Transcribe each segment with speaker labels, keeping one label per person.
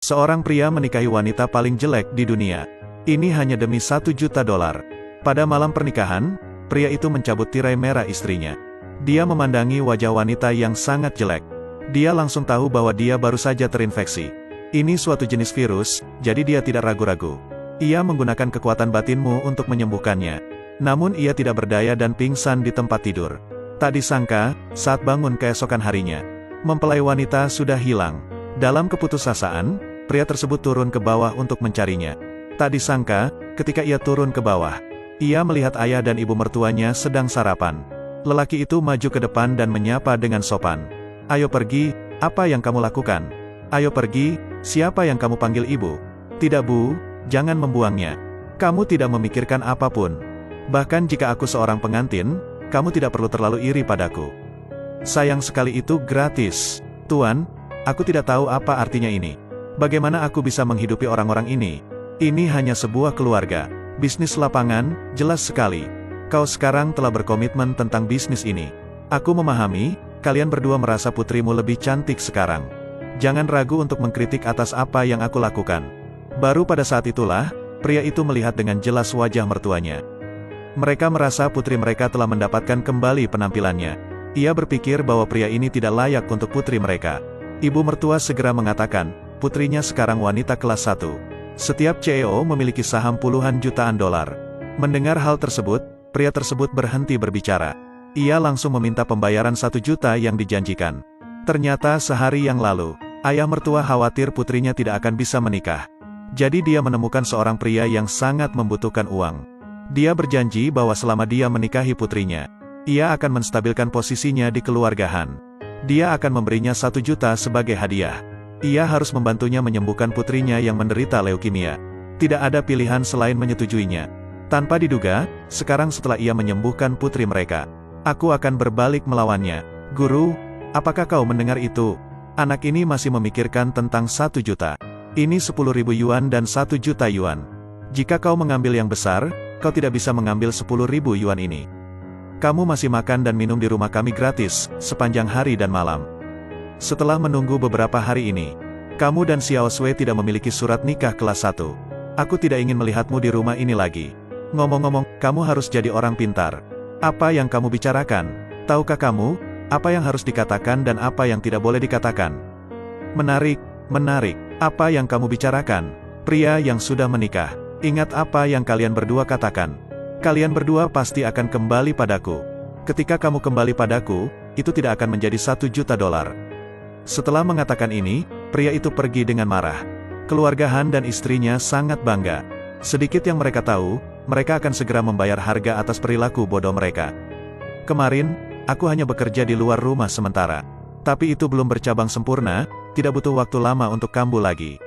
Speaker 1: Seorang pria menikahi wanita paling jelek di dunia. Ini hanya demi $1 juta. Pada malam pernikahan, pria itu mencabut tirai merah istrinya. Dia memandangi wajah wanita yang sangat jelek. Dia langsung tahu bahwa dia baru saja terinfeksi. Ini suatu jenis virus, jadi dia tidak ragu-ragu. Ia menggunakan kekuatan batinmu untuk menyembuhkannya. Namun ia tidak berdaya dan pingsan di tempat tidur. Tak disangka, saat bangun keesokan harinya, mempelai wanita sudah hilang. Dalam keputusasaan, pria tersebut turun ke bawah untuk mencarinya. Tak disangka, ketika ia turun ke bawah, ia melihat ayah dan ibu mertuanya sedang sarapan. Lelaki itu maju ke depan dan menyapa dengan sopan. "Ayo pergi, apa yang kamu lakukan? Ayo pergi, siapa yang kamu panggil ibu?" "Tidak Bu, jangan membuangnya. Kamu tidak memikirkan apapun. Bahkan jika aku seorang pengantin, kamu tidak perlu terlalu iri padaku. Sayang sekali itu gratis. Tuan, aku tidak tahu apa artinya ini. Bagaimana aku bisa menghidupi orang-orang ini? Ini hanya sebuah keluarga. Bisnis lapangan, jelas sekali. Kau sekarang telah berkomitmen tentang bisnis ini. Aku memahami, kalian berdua merasa putrimu lebih cantik sekarang. Jangan ragu untuk mengkritik atas apa yang aku lakukan." Baru pada saat itulah, pria itu melihat dengan jelas wajah mertuanya. Mereka merasa putri mereka telah mendapatkan kembali penampilannya. Ia berpikir bahwa pria ini tidak layak untuk putri mereka. Ibu mertua segera mengatakan, putrinya sekarang wanita kelas 1. Setiap CEO memiliki saham puluhan jutaan dolar. Mendengar hal tersebut, pria tersebut berhenti berbicara. Ia langsung meminta pembayaran 1 juta yang dijanjikan. Ternyata sehari yang lalu, ayah mertua khawatir putrinya tidak akan bisa menikah. Jadi dia menemukan seorang pria yang sangat membutuhkan uang. Dia berjanji bahwa selama dia menikahi putrinya, ia akan menstabilkan posisinya di keluargahan. Dia akan memberinya 1 juta sebagai hadiah. Ia harus membantunya menyembuhkan putrinya yang menderita leukemia. Tidak ada pilihan selain menyetujuinya. Tanpa diduga, sekarang setelah ia menyembuhkan putri mereka, aku akan berbalik melawannya. Guru, apakah kau mendengar itu? Anak ini masih memikirkan tentang 1 juta. Ini 10.000 yuan dan 1 juta yuan. Jika kau mengambil yang besar, kau tidak bisa mengambil 10.000 yuan ini. Kamu masih makan dan minum di rumah kami gratis, sepanjang hari dan malam. Setelah menunggu beberapa hari ini, kamu dan Xiao Sui tidak memiliki surat nikah kelas 1. Aku tidak ingin melihatmu di rumah ini lagi. Ngomong-ngomong, kamu harus jadi orang pintar. Apa yang kamu bicarakan? Tahukah kamu, apa yang harus dikatakan dan apa yang tidak boleh dikatakan? Menarik, menarik. Apa yang kamu bicarakan? Pria yang sudah menikah. Ingat apa yang kalian berdua katakan. Kalian berdua pasti akan kembali padaku. Ketika kamu kembali padaku, itu tidak akan menjadi 1 juta dolar. Setelah mengatakan ini, pria itu pergi dengan marah. Keluarga Han dan istrinya sangat bangga. Sedikit yang mereka tahu, mereka akan segera membayar harga atas perilaku bodoh mereka. Kemarin, aku hanya bekerja di luar rumah sementara. Tapi itu belum bercabang sempurna, tidak butuh waktu lama untuk kambuh lagi.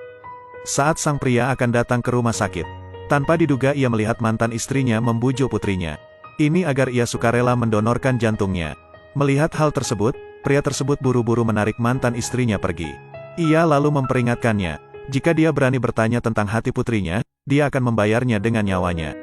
Speaker 1: Saat sang pria akan datang ke rumah sakit, tanpa diduga ia melihat mantan istrinya membujuk putrinya. Ini agar ia sukarela mendonorkan jantungnya. Melihat hal tersebut, pria tersebut buru-buru menarik mantan istrinya pergi. Ia lalu memperingatkannya, jika dia berani bertanya tentang hati putrinya, dia akan membayarnya dengan nyawanya.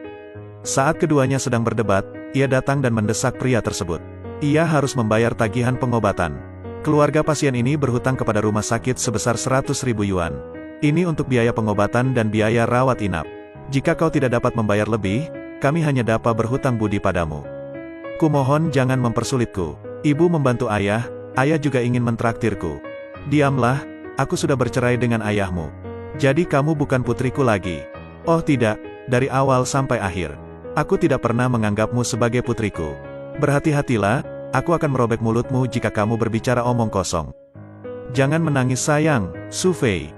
Speaker 1: Saat keduanya sedang berdebat, ia datang dan mendesak pria tersebut. Ia harus membayar tagihan pengobatan. Keluarga pasien ini berhutang kepada rumah sakit sebesar 100.000 yuan. Ini untuk biaya pengobatan dan biaya rawat inap. Jika kau tidak dapat membayar lebih, kami hanya dapat berhutang budi padamu. Kumohon jangan mempersulitku. Ibu membantu ayah, ayah juga ingin mentraktirku. Diamlah, aku sudah bercerai dengan ayahmu. Jadi kamu bukan putriku lagi. Oh tidak, dari awal sampai akhir. Aku tidak pernah menganggapmu sebagai putriku. Berhati-hatilah, aku akan merobek mulutmu jika kamu berbicara omong kosong. Jangan menangis sayang, Su Fei.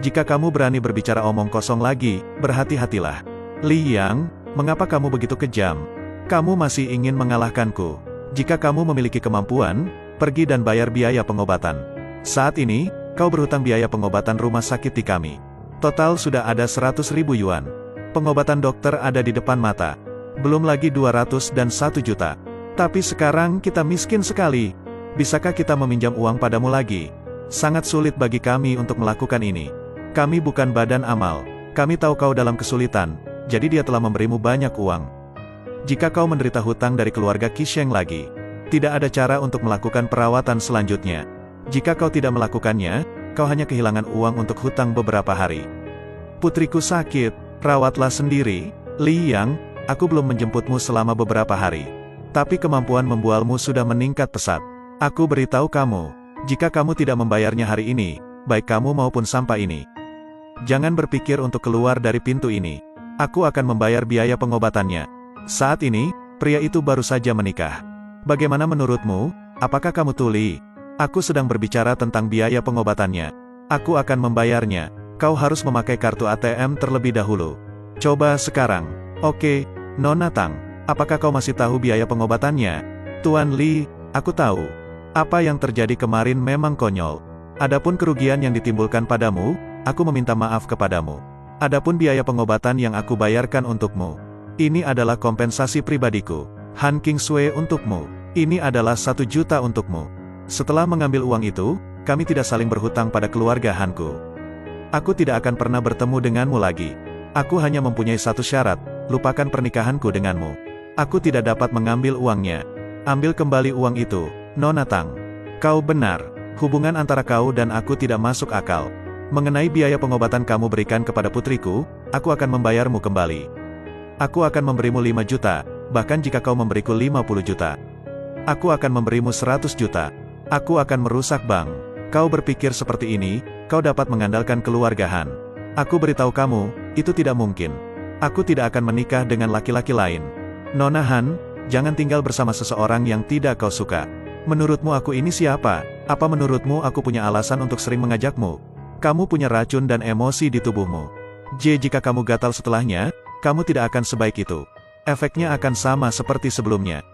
Speaker 1: Jika kamu berani berbicara omong kosong lagi, berhati-hatilah. Li Yang, mengapa kamu begitu kejam? Kamu masih ingin mengalahkanku. Jika kamu memiliki kemampuan, pergi dan bayar biaya pengobatan. Saat ini, kau berhutang biaya pengobatan rumah sakit di kami. Total sudah ada 100.000 yuan. Pengobatan dokter ada di depan mata. Belum lagi 200 dan 1 juta. Tapi sekarang kita miskin sekali. Bisakah kita meminjam uang padamu lagi? Sangat sulit bagi kami untuk melakukan ini. Kami bukan badan amal. Kami tahu kau dalam kesulitan, jadi dia telah memberimu banyak uang. Jika kau menderita hutang dari keluarga Qisheng lagi, tidak ada cara untuk melakukan perawatan selanjutnya. Jika kau tidak melakukannya, kau hanya kehilangan uang untuk hutang beberapa hari. Putriku sakit, rawatlah sendiri. Li Yang, aku belum menjemputmu selama beberapa hari. Tapi kemampuan membualmu sudah meningkat pesat. Aku beritahu kamu, jika kamu tidak membayarnya hari ini, baik kamu maupun sampah ini, jangan berpikir untuk keluar dari pintu ini. Aku akan membayar biaya pengobatannya. Saat ini, pria itu baru saja menikah. Bagaimana menurutmu? Apakah kamu tuli? Aku sedang berbicara tentang biaya pengobatannya. Aku akan membayarnya. Kau harus memakai kartu ATM terlebih dahulu. Coba sekarang. Oke, Nona Tang. Apakah kau masih tahu biaya pengobatannya? Tuan Li, aku tahu. Apa yang terjadi kemarin memang konyol. Adapun kerugian yang ditimbulkan padamu, aku meminta maaf kepadamu. Adapun biaya pengobatan yang aku bayarkan untukmu, ini adalah kompensasi pribadiku. Han Kingsway untukmu. Ini adalah 1 juta untukmu. Setelah mengambil uang itu, kami tidak saling berhutang pada keluarga Hanku. Aku tidak akan pernah bertemu denganmu lagi. Aku hanya mempunyai satu syarat, lupakan pernikahanku denganmu. Aku tidak dapat mengambil uangnya. Ambil kembali uang itu, Nona Tang. Kau benar, hubungan antara kau dan aku tidak masuk akal. Mengenai biaya pengobatan kamu berikan kepada putriku, aku akan membayarmu kembali. Aku akan memberimu 5 juta, bahkan jika kau memberiku 50 juta. Aku akan memberimu 100 juta. Aku akan merusak bank. Kau berpikir seperti ini, kau dapat mengandalkan keluarga Han. Aku beritahu kamu, itu tidak mungkin. Aku tidak akan menikah dengan laki-laki lain. Nona Han, jangan tinggal bersama seseorang yang tidak kau suka. Menurutmu aku ini siapa? Apa menurutmu aku punya alasan untuk sering mengajakmu? Kamu punya racun dan emosi di tubuhmu. Jika kamu gatal setelahnya, kamu tidak akan sebaik itu. Efeknya akan sama seperti sebelumnya.